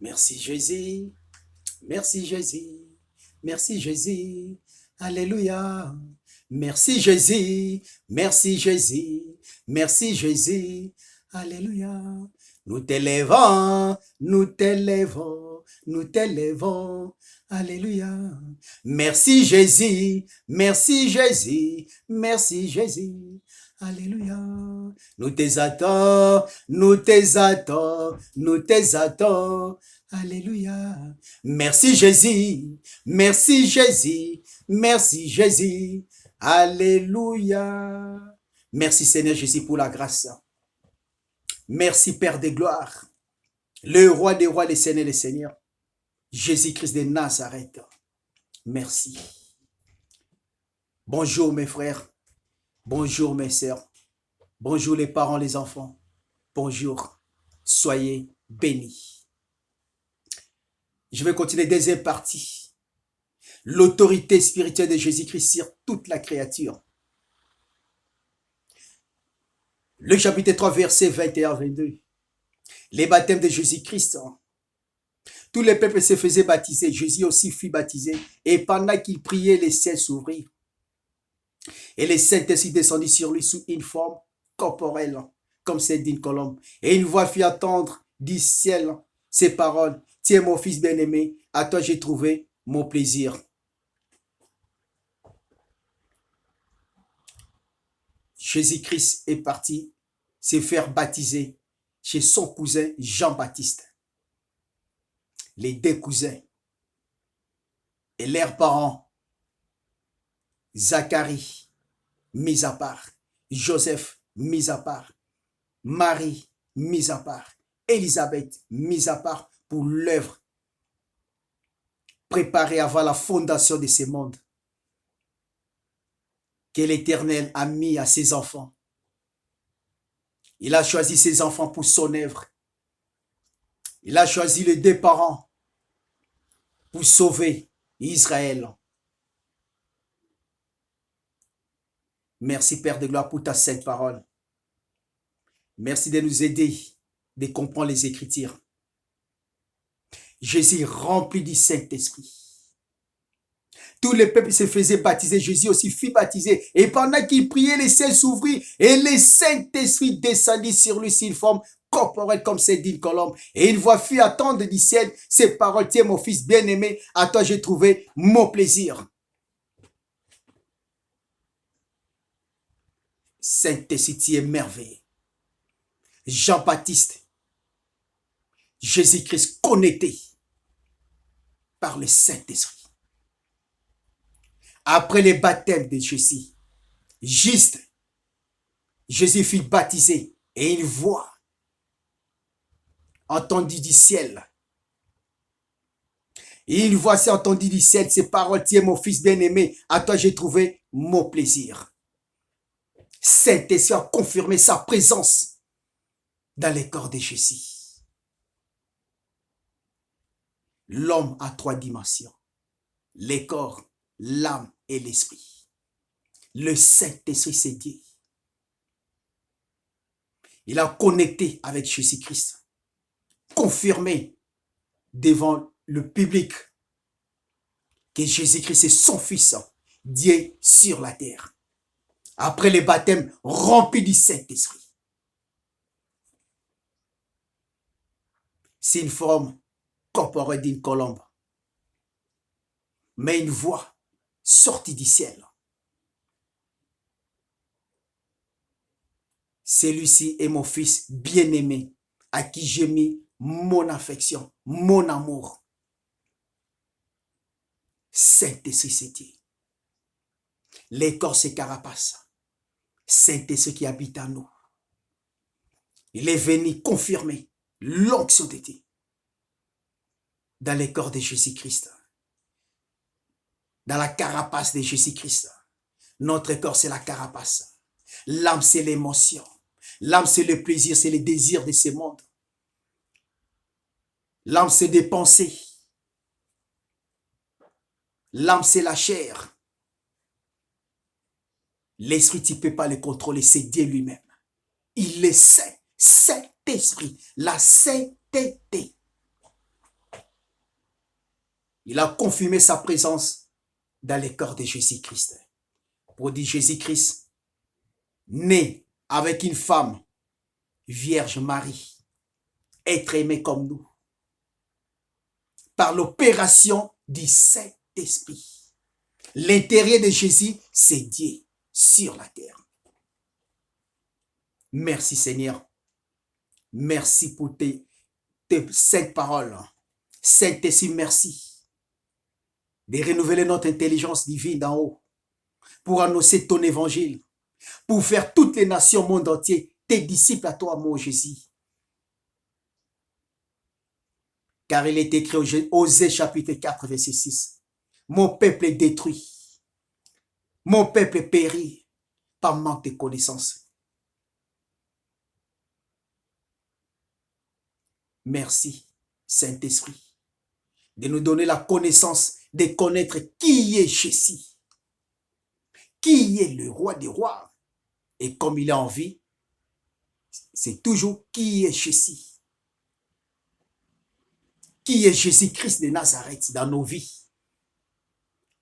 Merci Jésus, merci Jésus, merci Jésus, Alléluia. Merci Jésus, merci Jésus, merci Jésus, Alléluia. Nous t'élèvons, nous t'élèvons, nous t'élèvons, Alléluia. Merci Jésus, merci Jésus, merci Jésus, Alléluia. Nous t'exaltons, nous t'exaltons, nous t'exaltons, Alléluia. Merci Jésus, merci Jésus, merci Jésus, Alléluia. Merci Seigneur Jésus pour la grâce. Merci Père des gloires, le roi des rois, les seigneurs des seigneurs, Jésus-Christ de Nazareth. Merci. Bonjour mes frères, bonjour mes sœurs, bonjour les parents, les enfants, bonjour, soyez bénis. Je vais continuer deuxième partie. L'autorité spirituelle de Jésus-Christ sur toute la créature. Le chapitre 3, versets 21-22. Les baptêmes de Jésus-Christ. Tous les peuples se faisaient baptiser. Jésus aussi fut baptisé. Et pendant qu'il priait, les ciels s'ouvrirent. Et les Saint-Esprit descendit sur lui sous une forme corporelle, comme celle d'une colombe. Et une voix fit entendre du ciel ces paroles. Tiens mon fils bien-aimé, à toi j'ai trouvé mon plaisir. Jésus-Christ est parti se faire baptiser chez son cousin Jean-Baptiste. Les deux cousins et leurs parents, Zacharie, mis à part, Joseph, mis à part, Marie, mis à part, Élisabeth, mis à part pour l'œuvre préparée avant la fondation de ce monde que l'Éternel a mis à ses enfants. Il a choisi ses enfants pour son œuvre. Il a choisi les deux parents pour sauver Israël. Merci Père de gloire pour ta sainte parole. Merci de nous aider de comprendre les Écritures. Jésus rempli du Saint-Esprit. Tous les peuples se faisaient baptiser. Jésus aussi fut baptisé. Et pendant qu'il priait, les ciels s'ouvrirent et le Saint-Esprit descendit sur lui sous une forme corporelle comme celle d'une colombe. Et une voix fut entendre du ciel ces paroles. Tiens mon fils bien-aimé, à toi j'ai trouvé mon plaisir. Saint-Esprit, tu es merveilleux. Jean-Baptiste, Jésus-Christ connecté par le Saint-Esprit. Après le baptême de Jésus, juste, Jésus fut baptisé et une voix entendue du ciel. Et une voix s'est entendue du ciel, ces paroles, tiens mon fils bien-aimé, à toi j'ai trouvé mon plaisir. Saint-Esprit a confirmé sa présence dans le corps de Jésus. L'homme a trois dimensions, le corps, l'âme et l'esprit. Le Saint-Esprit, c'est Dieu. Il a connecté avec Jésus-Christ, confirmé devant le public que Jésus-Christ est son Fils, Dieu sur la terre. Après le baptême rempli du Saint-Esprit. C'est une forme corporelle d'une colombe. Mais une voix sortie du ciel. Celui-ci est mon fils bien-aimé, à qui j'ai mis mon affection, mon amour. Saint-Esprit, c'est Dieu. Les corps, c'est carapace. Saint-Esprit qui habite en nous. Il est venu confirmer l'onction de Dieu dans les corps de Jésus-Christ. Dans la carapace de Jésus-Christ. Notre corps, c'est la carapace. L'âme, c'est l'émotion. L'âme, c'est le plaisir, c'est le désir de ce monde. L'âme, c'est des pensées. L'âme, c'est la chair. L'esprit, tu ne peux pas le contrôler, c'est Dieu lui-même. Il est saint, Saint-Esprit, la sainteté. il a confirmé sa présence dans les cœurs de Jésus-Christ. Pour dire Jésus-Christ, né avec une femme, Vierge Marie, être aimé comme nous, par l'opération du Saint-Esprit. L'intérieur de Jésus, c'est Dieu sur la terre. Merci Seigneur. Merci pour tes saintes paroles. Saint-Esprit, merci de renouveler notre intelligence divine d'en haut pour annoncer ton évangile, pour faire toutes les nations monde entier tes disciples à toi, mon Jésus. Car il est écrit au Osée chapitre 4, verset 6. Mon peuple est détruit. Mon peuple périt par manque de connaissances. Merci, Saint-Esprit, de nous donner la connaissance, de connaître qui est Jésus, qui est le roi des rois. Et comme il est en vie, c'est toujours qui est Jésus. Qui est Jésus-Christ de Nazareth dans nos vies?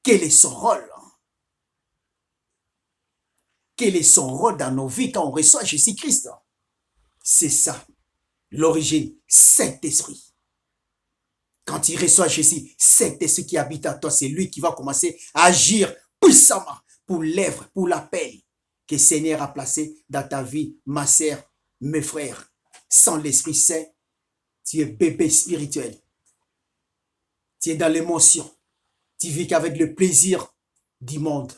Quel est son rôle? Quel est son rôle dans nos vies quand on reçoit Jésus-Christ? C'est ça, l'origine, Saint-Esprit. Quand tu reçois Jésus, Saint-Esprit qui habite en toi, c'est lui qui va commencer à agir puissamment pour l'œuvre, pour l'appel que le Seigneur a placé dans ta vie, ma sœur, mes frères. Sans l'Esprit Saint, tu es bébé spirituel. Tu es dans l'émotion. Tu vis qu'avec le plaisir du monde.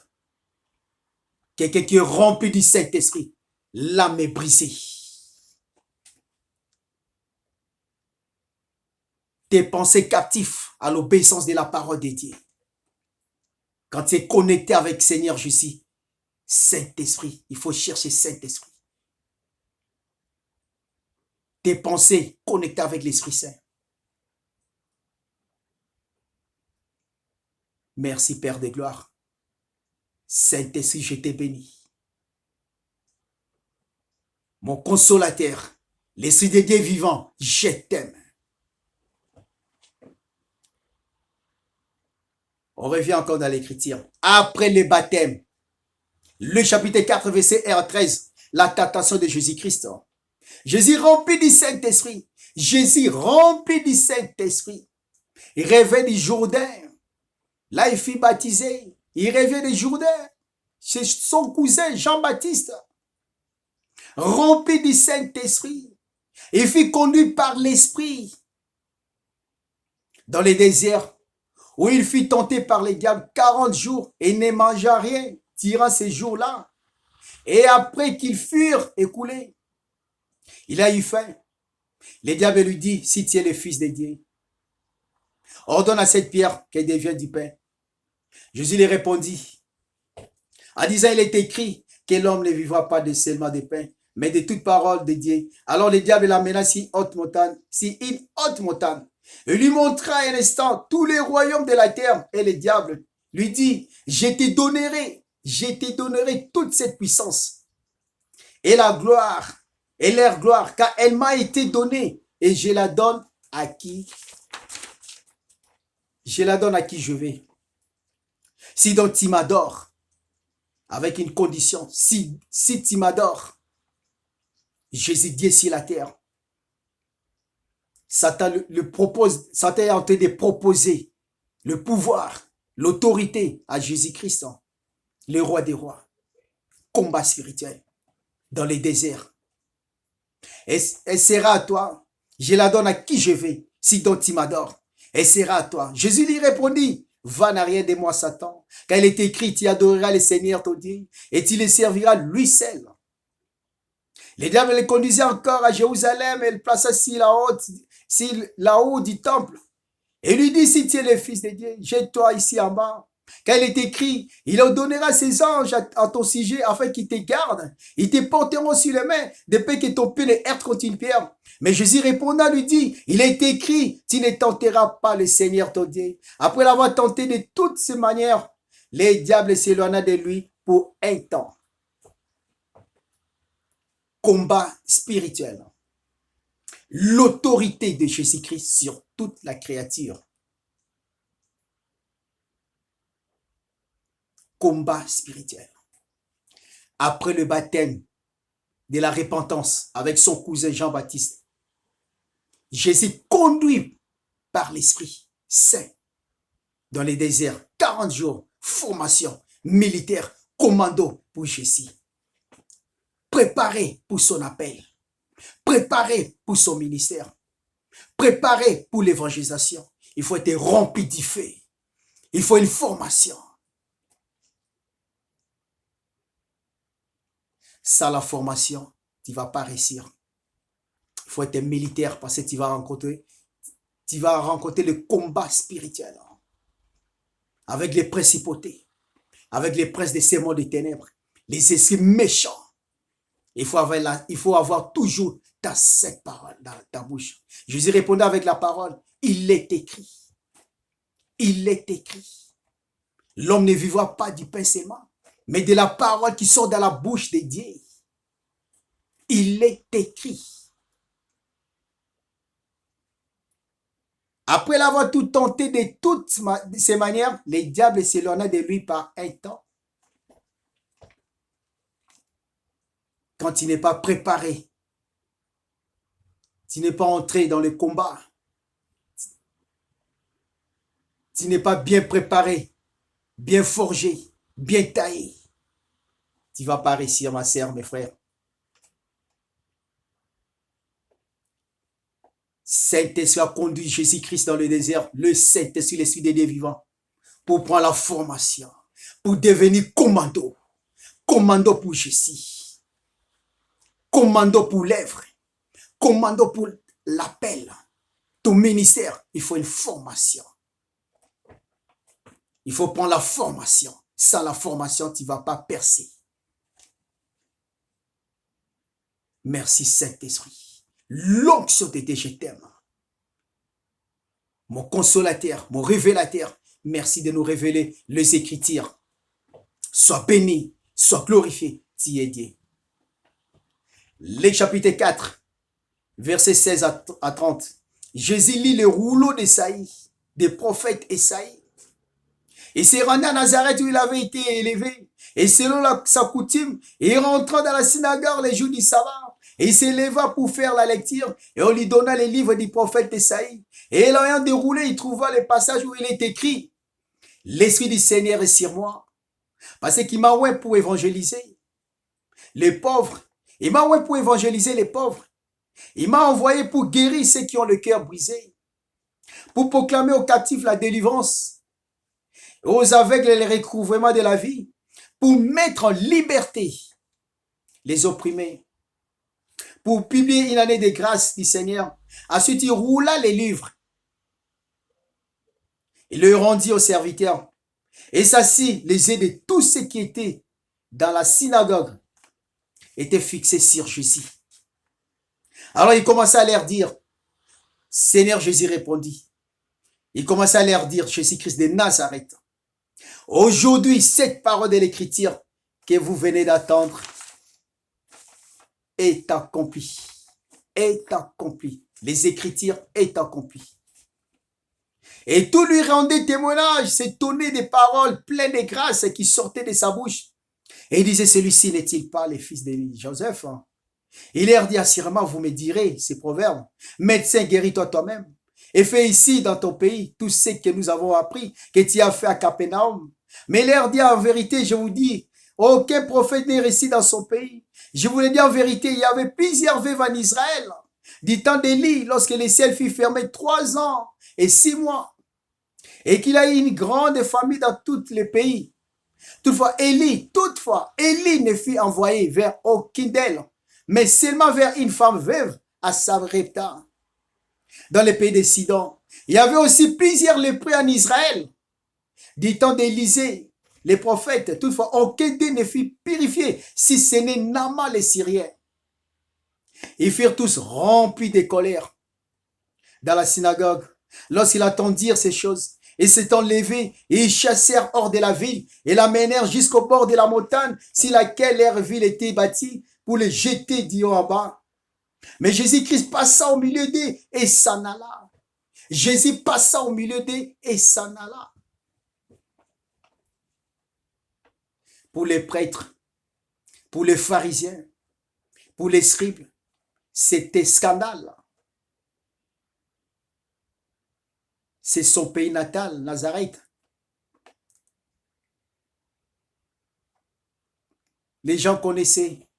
Quelqu'un qui est rempli du Saint-Esprit, l'âme est brisée. Tes pensées captives à l'obéissance de la parole de Dieu. Quand tu es connecté avec Seigneur Jésus, Saint-Esprit, il faut chercher Saint-Esprit. Tes pensées connectées avec l'Esprit Saint. Merci Père de gloire. Saint-Esprit, je t'ai béni. Mon consolateur, l'Esprit de Dieu vivant, je t'aime. On revient encore dans l'écriture. Après le baptême, le chapitre 4, verset 13, la tentation de Jésus-Christ. Jésus rempli du Saint-Esprit. Jésus rempli du Saint-Esprit. Il revient du Jourdain. Là, il fut baptisé. Il revient du Jourdain. C'est son cousin Jean-Baptiste. Rempli du Saint-Esprit. Il fut conduit par l'Esprit dans le désert où il fut tenté par les diables 40 jours et ne mangea rien durant ces jours-là. Et après qu'ils furent écoulés, il a eu faim. Le diable lui dit, si tu es le Fils de Dieu, ordonne à cette pierre qu'elle devienne du pain. Jésus lui répondit, en disant, il est écrit que l'homme ne vivra pas de seulement de pain, mais de toute parole de Dieu. Alors le diable l'amena si une haute montagne, et lui montra un instant tous les royaumes de la terre. Et le diable lui dit, je te donnerai toute cette puissance et la gloire et leur gloire, car elle m'a été donnée et je la donne à qui je vais. Si donc tu m'adores, avec une condition, si tu m'adores, Jésus Dieu sur la terre, Satan Satan est en train de proposer le pouvoir, l'autorité à Jésus-Christ, le roi des rois. Combat spirituel dans les déserts. Elle sera à toi. Je la donne à qui je vais, si donc tu m'adores. Elle sera à toi. Jésus lui répondit, va en arrière de moi, Satan, car il est écrit, tu adoreras le Seigneur ton Dieu, et tu le serviras lui seul. Le diable le conduisait encore à Jérusalem et le plaça sur la haut du temple. Et lui dit, si tu es le Fils de Dieu, jette-toi ici en bas. Car il est écrit, il ordonnera ses anges à ton sujet afin qu'ils te gardent. Ils te porteront sur les mains, de peur que ton pied ne heurte contre une pierre. Mais Jésus répondant lui dit, il est écrit, tu ne tenteras pas le Seigneur ton Dieu. Après l'avoir tenté de toutes ces manières, le diable s'éloigna de lui pour un temps. Combat spirituel. L'autorité de Jésus-Christ sur toute la créature. combat spirituel. Après le baptême de la repentance avec son cousin Jean-Baptiste, Jésus conduit par l'Esprit Saint dans les déserts, 40 jours, formation militaire, commando pour Jésus. Préparé pour son appel, préparé pour son ministère, préparé pour l'évangélisation. Il faut être rempli du feu. Il faut une formation. Sans la formation, tu ne vas pas réussir. Il faut être militaire parce que tu vas rencontrer le combat spirituel avec les principautés, avec les princes des serments des ténèbres, les esprits méchants. Il faut avoir toujours ta cette parole dans ta bouche. Jésus répondait avec la parole, il est écrit. Il est écrit. L'homme ne vivra pas du pain seulement, mais de la parole qui sort de la bouche de Dieu. Il est écrit. Après l'avoir tout tenté de toutes ces manières, le diable s'éloigna de lui par un temps. Quand tu n'es pas préparé, tu n'es pas entré dans le combat, tu n'es pas bien préparé, bien forgé, bien taillé, tu ne vas pas réussir, ma sœur, mes frères. Saint-Esprit a conduit Jésus-Christ dans le désert, le Saint-Esprit, l'Esprit des dieux vivants, pour prendre la formation, pour devenir commando. Commando pour Jésus. Commando pour l'œuvre. Commando pour l'appel. Ton ministère, il faut une formation. Il faut prendre la formation. Sans la formation, tu ne vas pas percer. Merci Saint-Esprit. L'onction de Dieu, je t'aime. Mon consolateur, mon révélateur, merci de nous révéler les Écritures. Sois béni, sois glorifié, tu es Dieu. Le chapitre 4, versets 16 à 30. Jésus lit le rouleau d'Esaïe, des prophètes Esaïe. Il s'est rendu à Nazareth où il avait été élevé. Et selon sa coutume, il rentra dans la synagogue les jours du sabbat. Et il s'éleva pour faire la lecture. Et on lui donna les livres du prophète Esaïe. Et l'ayant déroulé, il trouva le passage où il est écrit: l'Esprit du Seigneur est sur moi. Parce qu'il m'a oint pour évangéliser les pauvres. Il m'a oint pour évangéliser les pauvres. Il m'a envoyé pour guérir ceux qui ont le cœur brisé. Pour proclamer aux captifs la délivrance. Aux aveugles le recouvrement de la vie. Pour mettre en liberté les opprimés. Pour publier une année de grâce du Seigneur. Ensuite, il roula les livres. Il le rendit aux serviteurs. Et s'assit, les yeux de tous ceux qui étaient dans la synagogue étaient fixés sur Jésus. Alors il commença à leur dire, Seigneur, Jésus répondit. Il commença à leur dire, Jésus-Christ de Nazareth, aujourd'hui, cette parole de l'Écriture que vous venez d'attendre est accomplie. Est accomplie. Les Écritures est accomplie. Et tout lui rendait témoignage, s'étonnait des paroles pleines de grâce qui sortaient de sa bouche. Et il disait, celui-ci n'est-il pas le fils de Joseph? Il leur dit, assurément, vous me direz ces proverbes. Médecin, guéris-toi toi-même. Et fais ici, dans ton pays, tout ce que nous avons appris, que tu as fait à Capernaum. Mais il leur dit, en vérité, je vous dis, aucun prophète n'est resté dans son pays. Je vous le dis en vérité, il y avait plusieurs veuves en Israël. Du temps d'Élie, lorsque les ciels furent fermés 3 ans et 6 mois. Et qu'il a eu une grande famille dans tous les pays. Toutefois, Élie ne fut envoyé vers aucune d'elles, mais seulement vers une femme veuve à Sarepta, dans le pays de Sidon. Il y avait aussi plusieurs lépreux en Israël, du temps d'Élisée, les prophètes. Toutefois, aucun d'eux ne fut purifié, si ce n'est Naaman le Syrien. Ils furent tous remplis de colère dans la synagogue, lorsqu'ils entendirent ces choses. Ils s'étant levés et ils chassèrent hors de la ville et l'amenèrent jusqu'au bord de la montagne sur laquelle leur ville était bâtie pour les jeter du haut en bas. Mais Jésus-Christ passa au milieu d'eux et s'en alla. Jésus passa au milieu d'eux et s'en alla. pour les prêtres, pour les pharisiens, pour les scribes, c'était scandale. C'est son pays natal, Nazareth. Les gens connaissaient,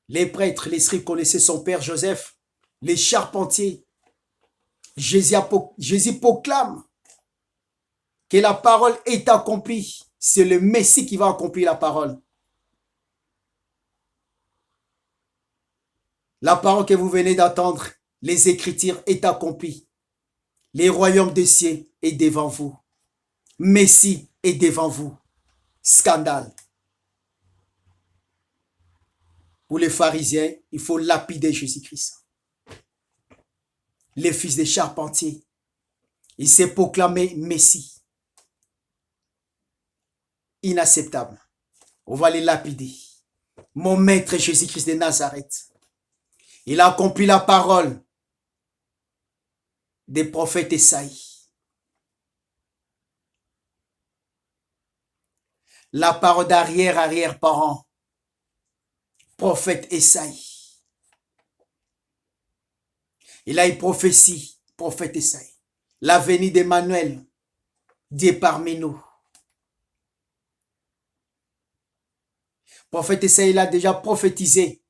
les prêtres, les scribes connaissaient son père Joseph, les charpentiers. Jésus proclame que la parole est accomplie. C'est le Messie qui va accomplir la parole. La parole que vous venez d'entendre, les Écritures, est accomplie. Les royaumes des cieux est devant vous. Messie est devant vous. Scandale. Pour les pharisiens, il faut lapider Jésus-Christ. Les fils des charpentiers, il s'est proclamé Messie. Inacceptable. On va les lapider. Mon maître Jésus-Christ de Nazareth, il a accompli la parole des prophètes Esaïe. La parole d'arrière-arrière-parent, prophète Esaïe. Il a une prophétie, prophète Esaïe. La venue d'Emmanuel, Dieu parmi nous. Prophète Esaïe, il a déjà prophétisé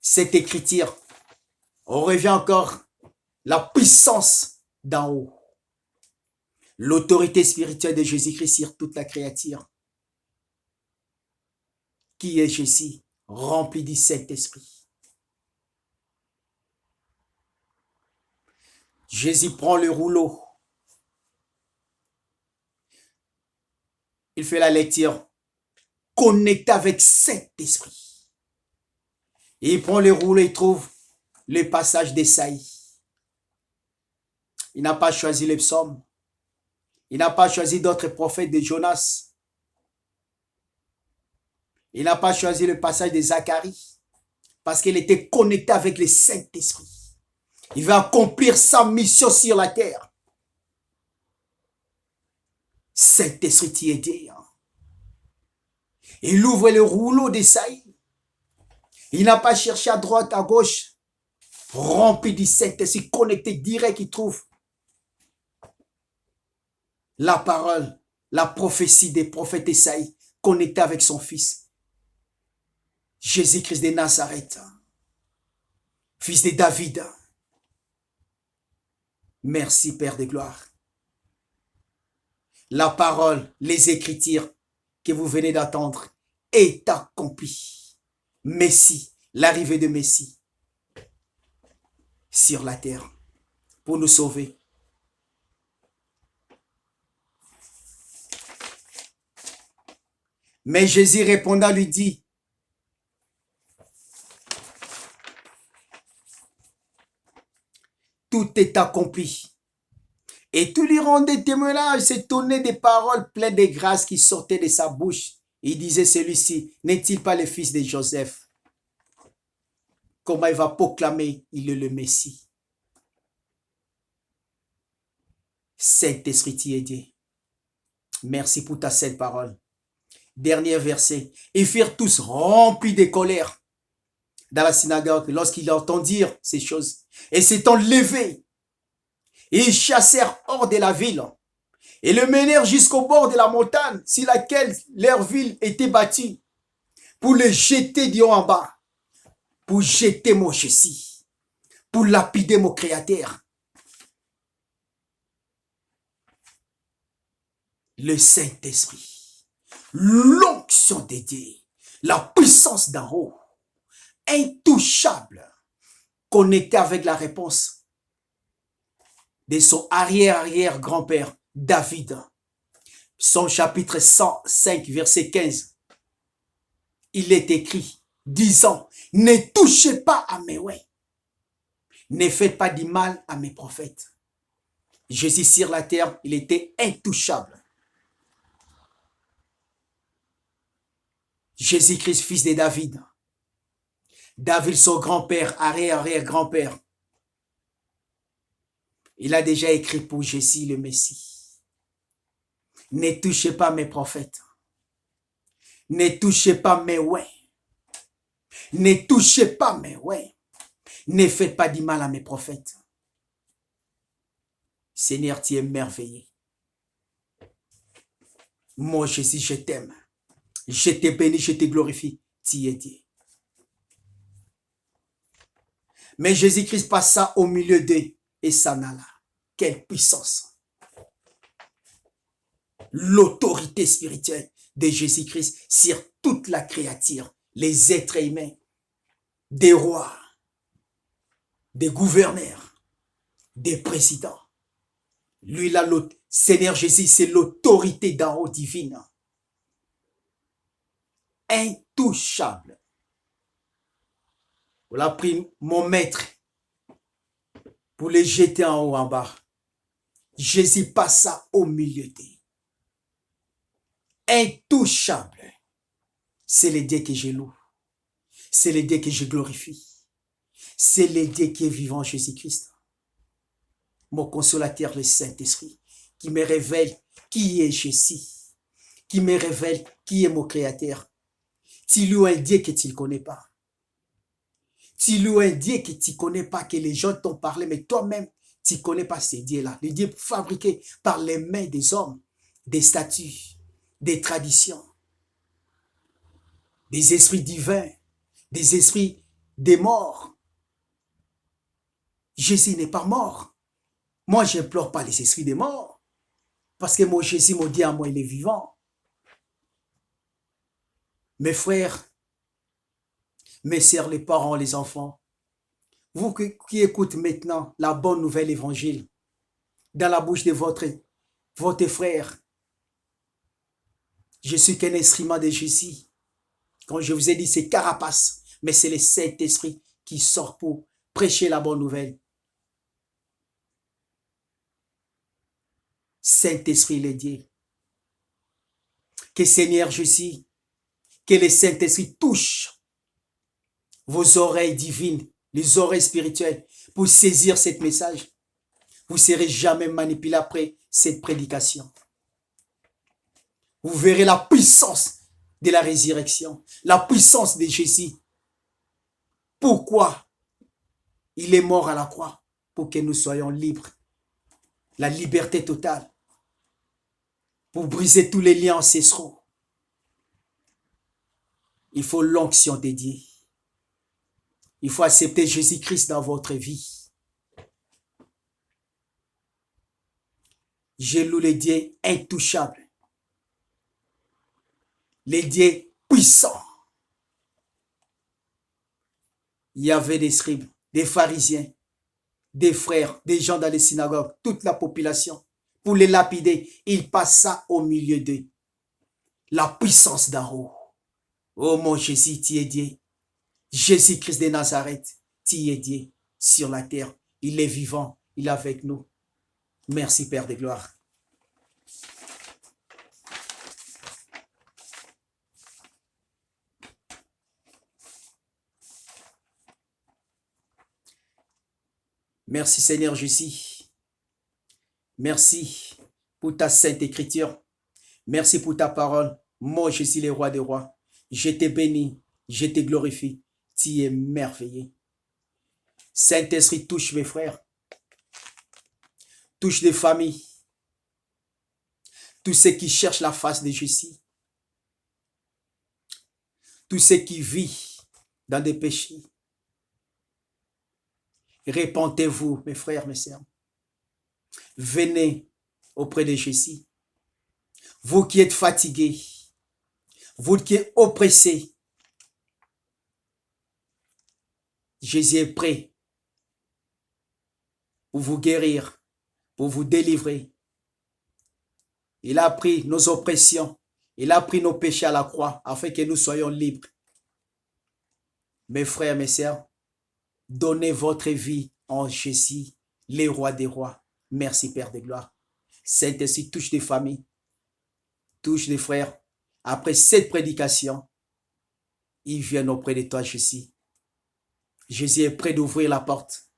cette écriture. On revient encore la puissance d'en haut. L'autorité spirituelle de Jésus-Christ sur toute la créature. Qui est Jésus, rempli du Saint-Esprit. Jésus prend le rouleau. Il fait la lecture. Connecté avec Saint-Esprit. Et il prend le rouleau et il trouve le passage d'Esaïe. Il n'a pas choisi les psaumes. Il n'a pas choisi d'autres prophètes de Jonas. Il n'a pas choisi le passage de Zacharie. Parce qu'il était connecté avec le Saint-Esprit. Il va accomplir sa mission sur la terre. Saint-Esprit t'y aidait. Il ouvre le rouleau d'Esaïe. Il n'a pas cherché à droite, à gauche. Rempli du Saint-Esprit, connecté direct, il trouve la parole, la prophétie des prophètes Esaïe, connecté avec son fils. Jésus-Christ de Nazareth, fils de David. Merci, Père de gloire. La parole, les Écritures que vous venez d'attendre est accomplie. Messie, l'arrivée de Messie sur la terre pour nous sauver. Mais Jésus répondant lui dit, tout est accompli. Et tout lui rendait témoignage, s'étonnait des paroles pleines de grâce qui sortaient de sa bouche. Il disait, celui-ci, n'est-il pas le fils de Joseph? Comment il va proclamer, il est le Messie. Saint-Esprit t'y aidé. Merci pour ta sainte parole. Dernier verset. Ils furent tous remplis de colère dans la synagogue lorsqu'ils entendirent ces choses. Et s'étant levés, ils chassèrent hors de la ville et le menèrent jusqu'au bord de la montagne sur laquelle leur ville était bâtie pour le jeter du haut en bas, pour jeter mon Jésus, pour lapider mon Créateur. Le Saint-Esprit, l'onction de Dieu, la puissance d'en haut, intouchable, connecté avec la réponse de son arrière-arrière-grand-père, David. Son chapitre 105, verset 15. Il est écrit, disant, ne touchez pas à mes ouais, ne faites pas du mal à mes prophètes. Jésus sur la terre, il était intouchable. Jésus-Christ, fils de David. David, son grand-père, arrière-arrière-grand-père. Il a déjà écrit pour Jésus le Messie. Ne touchez pas mes prophètes. Ne touchez pas mes ouais. Ne touchez pas mes ouais. Ne faites pas du mal à mes prophètes. Seigneur, tu es merveilleux. Moi, Jésus, je t'aime. Je te bénis, je te glorifie. Tu es Dieu. Mais Jésus-Christ passa au milieu d'eux et s'en alla. Quelle puissance! L'autorité spirituelle de Jésus-Christ sur toute la créature, les êtres humains, des rois, des gouverneurs, des présidents. Lui, là, le Seigneur Jésus, c'est l'autorité d'en haut divine. Intouchable. On a pris mon maître pour les jeter en haut, en bas. Jésus passa au milieu d'eux. Intouchable. C'est le Dieu que je loue. C'est le Dieu que je glorifie. C'est le Dieu qui est vivant, Jésus-Christ. Mon consolateur, le Saint-Esprit, qui me révèle qui est Jésus, qui me révèle qui est mon Créateur. Tu loues un Dieu que tu ne connais pas. Tu loues un Dieu que tu ne connais pas, que les gens t'ont parlé, mais toi-même, tu ne connais pas ces dieux-là. Les dieux fabriqués par les mains des hommes, des statues, des traditions, des esprits divins, des esprits des morts. Jésus n'est pas mort. Moi, je n'implore pas les esprits des morts. Parce que mon Jésus, mon Dieu à moi, il est vivant. Mes frères, mes sœurs, les parents, les enfants, vous qui écoutez maintenant la bonne nouvelle évangile dans la bouche de votre frère, je suis qu'un instrument de Jésus. Quand je vous ai dit, c'est carapace, mais c'est le Saint-Esprit qui sort pour prêcher la bonne nouvelle. Saint-Esprit, le Dieu. Que Seigneur Jésus, que le Saint-Esprit touche vos oreilles divines, les oreilles spirituelles, pour saisir ce message. Vous ne serez jamais manipulé après cette prédication. Vous verrez la puissance de la résurrection, la puissance de Jésus. Pourquoi il est mort à la croix? Pour que nous soyons libres. La liberté totale. Pour briser tous les liens ancestraux. Il faut l'onction de Dieu. Il faut accepter Jésus-Christ dans votre vie. Je loue les dieux intouchables. Les dieux puissants. Il y avait des scribes, des pharisiens, des frères, des gens dans les synagogues, toute la population. Pour les lapider, il passa au milieu d'eux. La puissance d'en haut. Oh mon Jésus, tu es Dieu. Jésus-Christ de Nazareth, tu es Dieu sur la terre. Il est vivant, il est avec nous. Merci Père de gloire. Merci Seigneur Jésus. Merci pour ta sainte écriture. Merci pour ta parole. Moi, je suis le roi des rois. Je te bénis, je te glorifie. Tu es merveilleux. Saint-Esprit, touche mes frères. Touche des familles. Tous ceux qui cherchent la face de Jésus. Tous ceux qui vivent dans des péchés. Répentez-vous, mes frères, mes sœurs. Venez auprès de Jésus. Vous qui êtes fatigués, vous qui êtes oppressés, Jésus est prêt pour vous guérir, pour vous délivrer. Il a pris nos oppressions, il a pris nos péchés à la croix afin que nous soyons libres. Mes frères, mes sœurs, donnez votre vie en Jésus, les rois des rois. Merci Père de gloire. Saint-Esprit, touche des familles, touche des frères. Après cette prédication, ils viennent auprès de toi, Jésus. Jésus est prêt d'ouvrir la porte.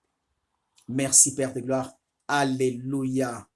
Merci Père de gloire. Alléluia.